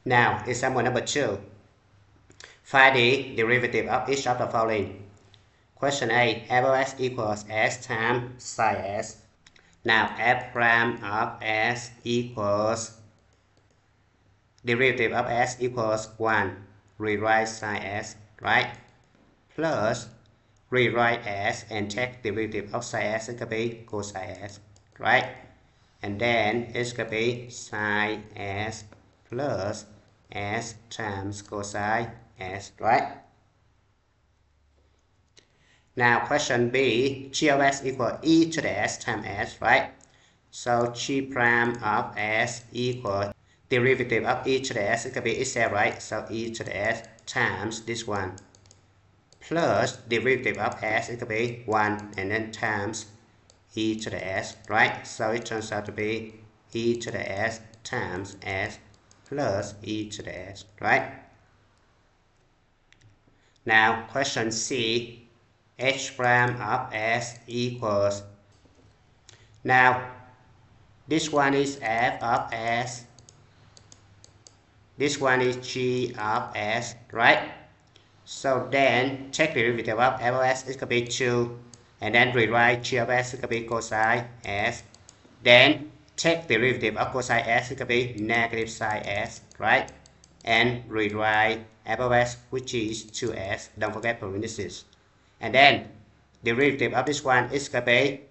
Now, example number 2. Find the derivative of each of the following. Question A, f of s equals s times psi s. Now, f prime of s equals derivative of s equals 1. Rewrite psi s, right? Plus, rewrite s and take derivative of psi s, it could be cos s, right? And then it's going to be psi s plus s times cosine s, right? Now question B, g of s equal e to the s times s, right? So g prime of s equal derivative of e to the s, it could be itself, right? So e to the s times this one plus derivative of s, it could be 1 and then times e to the s, right? So it turns out to be e to the s times s plus e to the s, right? Now question C, h prime of s equals, now this one is f of s, this one is g of s, right? So then take the derivative of f of s, it could be 2, and then rewrite g of s, it could be cosine s. Then take the derivative of cosine s, it could be negative sine s, right? And rewrite f of s, which is 2s, don't forget parentheses. And then derivative of this one is going to be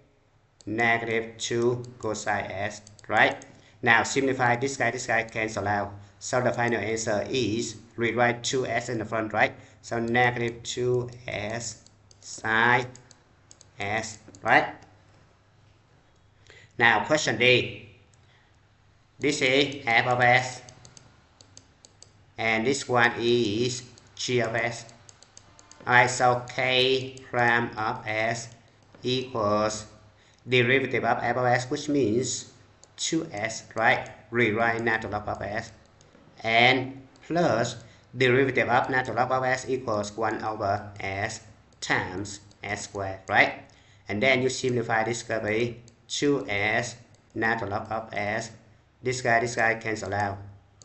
negative 2 cosine s, right? Now simplify this guy cancel out. So the final answer is rewrite 2s in the front, right? So negative 2s sine s, right? Now question D. This is f of s. And this one is g of s. Alright, so k prime of s equals derivative of f of s, which means 2s, right? Rewrite natural log of s. And plus derivative of natural log of s equals 1 over s times s squared, right? And then you simplify this could be 2s natural log of s. This guy cancel out.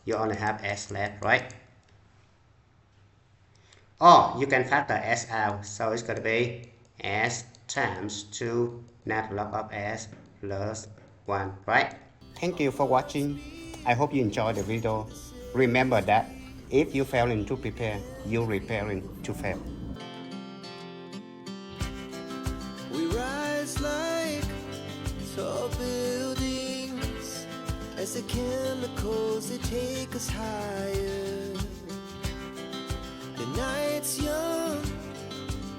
You only have s left, right? Or you can factor s out, so it's going to be s times 2 natural log of s plus 1, right? Thank you for watching. I hope you enjoyed the video. Remember that if you failing to prepare, you're preparing to fail. We rise like tall buildings as the chemicals, they take us higher. The night's young,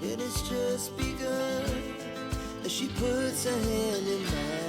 and it's just begun as she puts her hand in mine.